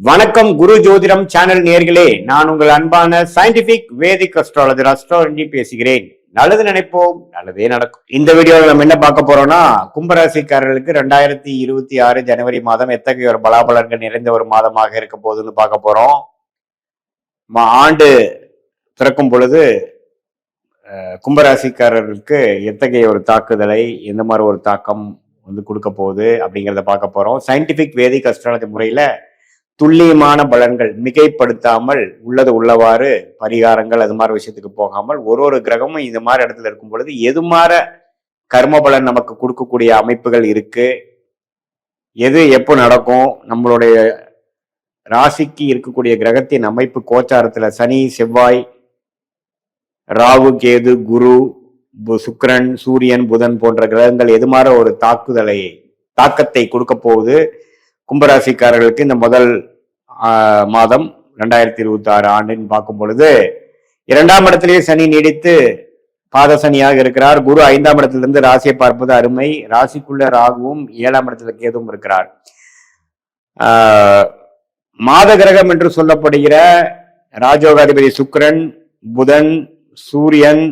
வணக்கம் குரு ஜோதிடம் சேனல் நேர்களே, நான் உங்கள் அன்பான சயின்டிபிக் வேதிக் அஸ்ட்ராலஜர் அஸ்ட்ராலஜி பேசுகிறேன். நல்லது நினைப்போம், நல்லதே நடக்கும். இந்த வீடியோவில் நம்ம என்ன பார்க்க போறோம்னா, கும்பராசிக்காரர்களுக்கு 2026 ஜனவரி மாதம் எத்தகைய ஒரு பலாபலன்கள் நிறைந்த ஒரு மாதமாக இருக்க போகுதுன்னு பார்க்க போறோம். ஆண்டு பிறக்கும் பொழுது கும்பராசிக்காரர்களுக்கு எத்தகைய ஒரு தாக்குதலை, எந்த மாதிரி ஒரு தாக்கம் கொடுக்க போகுது அப்படிங்கிறத பார்க்க போறோம். சயின்டிபிக் வேதிக் அஸ்ட்ராலஜி முறையில துல்லியமான பலன்கள் மிகைப்படுத்தாமல் உள்ளது உள்ளவாறு பரிகாரங்கள் அது மாதிரி விஷயத்துக்கு போகாமல் ஒரு கிரகமும் இந்த மாதிரி இடத்துல இருக்கும் பொழுது எது மாதிரி கர்ம பலன் நமக்கு கொடுக்கக்கூடிய அமைப்புகள் இருக்கு, எது எப்போ நடக்கும், நம்மளுடைய ராசிக்கு இருக்கக்கூடிய கிரகத்தின் அமைப்பு கோச்சாரத்துல சனி, செவ்வாய், ராகு, கேது, குரு, சுக்கிரன், சூரியன், புதன் போன்ற கிரகங்கள் எது மாதிரி ஒரு தாக்கத்தை கொடுக்க போகுது கும்பராசிக்காரர்களுக்கு இந்த முதல் மாதம் 2026 ஆண்டுன்னு பார்க்கும் பொழுது, 2ஆம் இடத்திலேயே சனி நீடித்து பாத சனியாக இருக்கிறார். குரு 5ஆம் இடத்திலிருந்து ராசியை பார்ப்பது அருமை. ராசிக்குள்ள ராகுவும் 7ஆம் இடத்துல கேதுவும் இருக்கிறார். மாத கிரகம் என்று சொல்லப்படுகிற ராஜயோகாதிபதி சுக்கிரன், புதன், சூரியன்,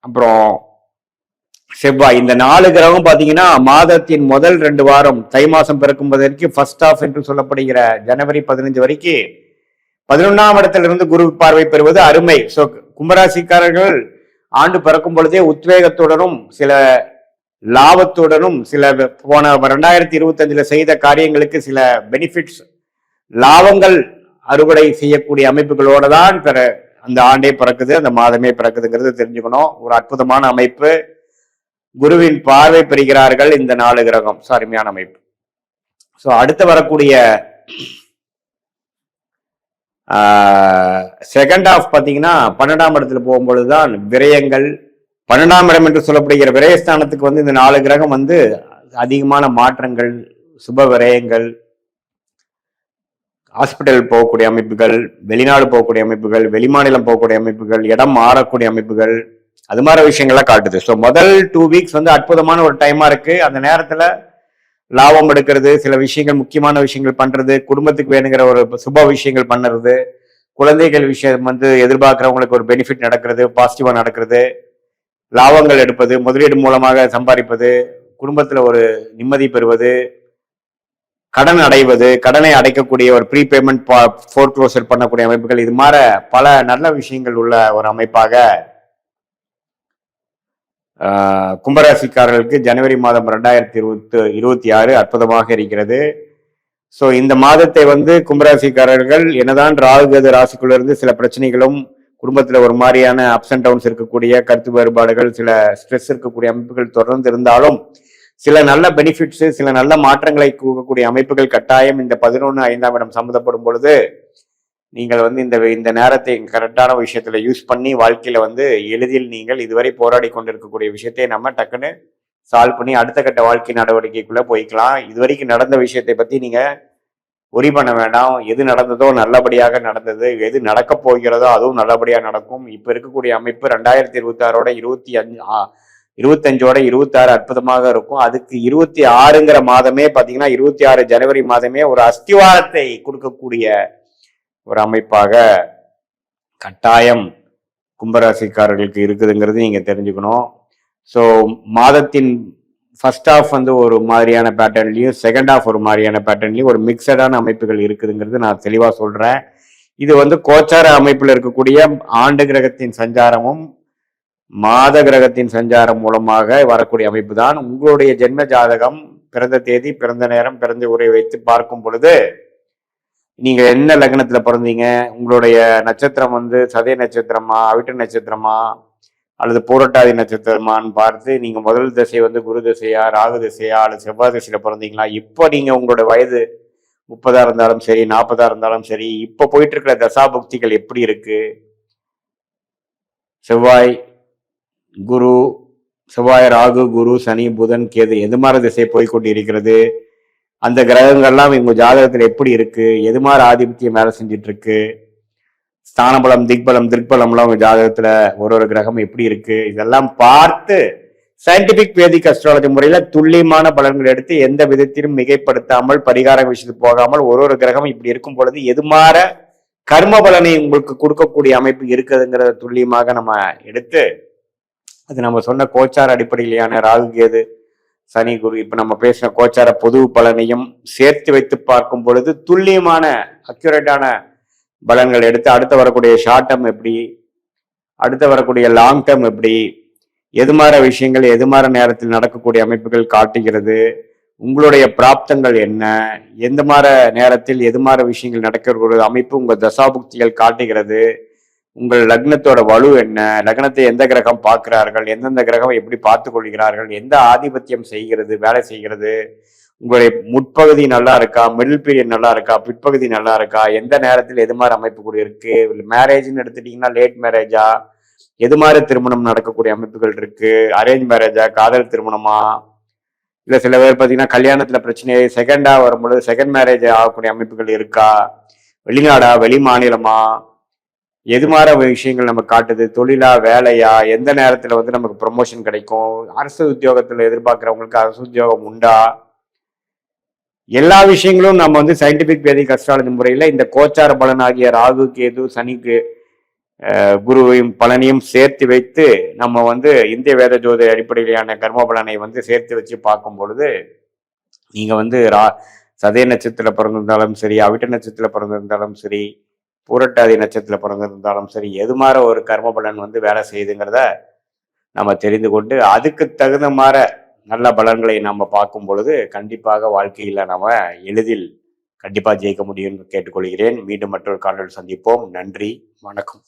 அப்புறம் செவ்வாய், இந்த 4 கிரகம் பாத்தீங்கன்னா மாதத்தின் முதல் 2 வாரம் தை மாசம் பிறக்கும்போதற்கு ஃபர்ஸ்ட் ஆஃப் என்று சொல்லப்படுகிற ஜனவரி 15 வரைக்கும் 11ஆம் இடத்திலிருந்து குரு பார்வை பெறுவது அருமை. சோ கும்பராசிக்காரர்கள் ஆண்டு பிறக்கும் பொழுதே உத்வேகத்துடனும் சில லாபத்துடனும் சில போன 2025 செய்த காரியங்களுக்கு சில பெனிஃபிட்ஸ், லாபங்கள் அறுவடை செய்யக்கூடிய அமைப்புகளோட தான் அந்த ஆண்டே பிறக்குது, அந்த மாதமே பிறக்குதுங்கிறது தெரிஞ்சுக்கணும். ஒரு அற்புதமான அமைப்பு. குருவின் பார்வை பெறுகிறார்கள் இந்த 4 கிரகம். அருமையான அமைப்பு. சோ அடுத்து வரக்கூடிய செகண்ட் ஆஃப் பாத்தீங்கன்னா 12ஆம் இடத்துல போகும்பொழுதுதான் விரயங்கள், 12ஆம் இடம் என்று சொல்லப்படுகிற விரயஸ்தானத்துக்கு இந்த 4 கிரகம் அதிகமான மாற்றங்கள், சுப விரயங்கள், ஹாஸ்பிட்டல் போகக்கூடிய அமைப்புகள், வெளிநாடு போகக்கூடிய அமைப்புகள், வெளிமாநிலம் போகக்கூடிய அமைப்புகள், இடம் மாறக்கூடிய அமைப்புகள், அது மாதிரி விஷயங்கள்லாம் காட்டுது. ஸோ முதல் 2 வீக்ஸ் அற்புதமான ஒரு டைமா இருக்கு. அந்த நேரத்துல லாபம் எடுக்கிறது, சில விஷயங்கள், முக்கியமான விஷயங்கள் பண்றது, குடும்பத்துக்கு வேணுங்கிற ஒரு சுப விஷயங்கள் பண்ணுறது, குழந்தைகள் விஷயம் எதிர்பார்க்கிறவங்களுக்கு ஒரு பெனிஃபிட் நடக்கிறது, பாசிட்டிவா நடக்கிறது, லாபங்கள் எடுப்பது, முதலீடு மூலமாக சம்பாதிப்பது, குடும்பத்துல ஒரு நிம்மதி பெறுவது, கடன் அடைவது, கடனை அடைக்கக்கூடிய ஒரு ப்ரீபேமெண்ட், ஃபோர்க்ளோசர் பண்ணக்கூடிய அமைப்புகள், இது மாதிரி பல நல்ல விஷயங்கள் உள்ள ஒரு அமைப்பாக கும்பராசிக்காரர்களுக்கு ஜனவரி மாதம் 2026 அற்புதமாக இருக்கிறது. ஸோ இந்த மாதத்தை கும்பராசிக்காரர்கள் என்னதான் ராகுகது ராசிக்குள்ள இருந்து சில பிரச்சனைகளும், குடும்பத்துல ஒரு மாதிரியான அப்ஸ் அண்ட் டவுன்ஸ் இருக்கக்கூடிய கருத்து வேறுபாடுகள், சில ஸ்ட்ரெஸ் இருக்கக்கூடிய அமைப்புகள் தொடர்ந்து இருந்தாலும் சில நல்ல பெனிஃபிட்ஸ், சில நல்ல மாற்றங்களை கூறக்கூடிய அமைப்புகள் கட்டாயம் இந்த 11/5ஆம் இடம் சம்மந்தப்படும் பொழுது நீங்கள் இந்த நேரத்தை கரெக்டான விஷயத்துல யூஸ் பண்ணி வாழ்க்கையில எளிதில் நீங்கள் இதுவரை போராடி கொண்டிருக்கக்கூடிய விஷயத்தை நம்ம டக்குன்னு சால்வ் பண்ணி அடுத்த கட்ட வாழ்க்கை நடவடிக்கைக்குள்ள போய்க்கலாம். இதுவரைக்கும் நடந்த விஷயத்தை பத்தி நீங்க ஒரி பண்ண வேண்டாம். எது நடந்ததோ நல்லபடியாக நடந்தது, எது நடக்க போகிறதோ அதுவும் நல்லபடியா நடக்கும். இப்ப இருக்கக்கூடிய அமைப்பு 2026ஓட 25ஓட 26 அற்புதமாக இருக்கும். அதுக்கு 26ங்கிற மாதமே பாத்தீங்கன்னா 26 ஜனவரி மாதமே ஒரு அஸ்திவாரத்தை கொடுக்கக்கூடிய ஒரு அமைப்பாக கட்டாயம் கும்பராசிக்காரர்களுக்கு இருக்குதுங்கிறது நீங்க தெரிஞ்சுக்கணும். ஸோ மாதத்தின் ஃபர்ஸ்ட் ஆஃப் ஒரு மாதிரியான பேட்டர்ன்லையும் செகண்ட் ஆஃப் ஒரு மாதிரியான பேட்டர்ன்லையும் ஒரு மிக்சடான அமைப்புகள் இருக்குதுங்கிறது நான் தெளிவா சொல்றேன். இது கோச்சார அமைப்புல இருக்கக்கூடிய ஆண்டு கிரகத்தின் சஞ்சாரமும் மாத கிரகத்தின் சஞ்சாரம் மூலமாக வரக்கூடிய அமைப்பு தான். உங்களுடைய ஜென்ம ஜாதகம், பிறந்த தேதி, பிறந்த நேரம், பிறந்த உரை வைத்து பார்க்கும் பொழுது நீங்க என்ன லக்னத்துல பிறந்தீங்க, உங்களுடைய நட்சத்திரம் சதய நட்சத்திரமா, அவிட்ட நட்சத்திரமா, அல்லது பூரட்டாதி நட்சத்திரமான்னு பார்த்து நீங்க முதல் திசை குரு திசையா, ராகு திசையா, அல்லது செவ்வாய் திசையில பிறந்தீங்களா, இப்போ நீங்க உங்களோட வயது 30ஆ இருந்தாலும் சரி, 40ஆ இருந்தாலும் சரி, இப்போ போயிட்டு இருக்கிற தசாபுக்திகள் எப்படி இருக்கு, செவ்வாய் குரு, செவ்வாய் ராகு, குரு, சனி, புதன், கேது எது மாதிரி திசை போய்கொண்டு இருக்கிறது, அந்த கிரகங்கள்லாம் இவங்க ஜாதகத்துல எப்படி இருக்கு, எது மாதிரி ஆதிபத்தியம் வேலை செஞ்சுட்டு இருக்கு, ஸ்தானபலம், திக்பலம், திருப்பலம்லாம் உங்க ஜாதகத்துல ஒரு கிரகம் எப்படி இருக்கு, இதெல்லாம் பார்த்து சயின்டிபிக் வேதிக் அஸ்ட்ராலஜி முறையில துல்லியமான பலன்கள் எடுத்து எந்த விதத்திலும் மிகைப்படுத்தாமல் பரிகார விஷயத்துக்கு போகாமல் ஒரு கிரகம் இப்படி இருக்கும் பொழுது எதுமாற கர்ம பலனை உங்களுக்கு கொடுக்கக்கூடிய அமைப்பு இருக்குதுங்கிறத துல்லியமாக நம்ம எடுத்து அது நம்ம சொன்ன கோச்சார அடிப்படையிலான ராகு கேது சனி குரு இப்ப நம்ம பேசின கோச்சார பொது பலனையும் சேர்த்து வைத்து பார்க்கும் பொழுது துல்லியமான அக்யூரேட்டான பலன்கள் எடுத்து அடுத்து வரக்கூடிய ஷார்ட் டேர்ம் எப்படி, அடுத்து வரக்கூடிய லாங் டேர்ம் எப்படி, எதுமாற விஷயங்கள் எதுமாற நேரத்தில் நடக்கக்கூடிய அமைப்புகள் காட்டுகிறது, உங்களுடைய பிராப்தங்கள் என்ன, எந்த மாற நேரத்தில் எதுமாற விஷயங்கள் நடக்கக்கூடிய அமைப்பு உங்க தசாபுக்திகள் காட்டுகிறது, உங்கள் லக்னத்தோட வலு என்ன, லக்னத்தை எந்த கிரகம் பார்க்கிறார்கள், எந்தெந்த கிரகம் எப்படி பார்த்து கொள்கிறார்கள், எந்த ஆதிபத்தியம் செய்கிறது வேலை செய்கிறது, உங்களுடைய முற்பகுதி நல்லா இருக்கா, மிடில் பீரியட் நல்லா இருக்கா, பிற்பகுதி நல்லா இருக்கா, எந்த நேரத்தில் எது மாதிரி அமைப்பு கூட இருக்கு, மேரேஜ்னு எடுத்துட்டீங்கன்னா லேட் மேரேஜா, எது மாதிரி திருமணம் நடக்கக்கூடிய அமைப்புகள் இருக்கு, அரேஞ்ச் மேரேஜா, காதல் திருமணமா, இல்ல சில பேர் பார்த்தீங்கன்னா கல்யாணத்துல பிரச்சனை செகண்டா வரும்பொழுது செகண்ட் மேரேஜ் ஆகக்கூடிய அமைப்புகள் இருக்கா, வெளிநாடா வெளி மாநிலமா, எது மாதிரி விஷயங்கள் நம்ம காட்டுது, தொழிலா வேலையா, எந்த நேரத்துல வந்து நமக்கு ப்ரொமோஷன் கிடைக்கும், அரசு உத்தியோகத்துல எதிர்பார்க்கிறவங்களுக்கு அரசு உத்தியோகம் உண்டா, எல்லா விஷயங்களும் நம்ம வந்து சயின்டிபிக் வேதிக் அஸ்ட்ராலஜி முறையில இந்த கோச்சார பலன் ஆகிய ராகு கேது சனிக்கு குருவையும் பலனையும் சேர்த்து வைத்து நம்ம வந்து இந்திய வேத ஜோதி அடிப்படையிலான கர்ம பலனை வந்து சேர்த்து வச்சு பார்க்கும் பொழுது நீங்க வந்து சதய நட்சத்திரத்துல பிறந்திருந்தாலும் சரி, அவிட்ட நட்சத்திரத்துல பிறந்திருந்தாலும் சரி, பூரட்டாதி நட்சத்திரத்துல பிறந்திருந்தாலும் சரி, எது மாதிரி ஒரு கர்ம பலன் வந்து வேலை செய்யுதுங்கிறத நம்ம தெரிந்து கொண்டு அதுக்கு தகுந்த மாதிரி நல்ல பலன்களை நம்ம பார்க்கும் பொழுது கண்டிப்பாக வாழ்க்கையில நம்ம எளிதில் கண்டிப்பா ஜெயிக்க முடியும்னு கேட்டுக்கொள்கிறேன். மீண்டும் மற்றொரு காணொலியில் சந்திப்போம். நன்றி, வணக்கம்.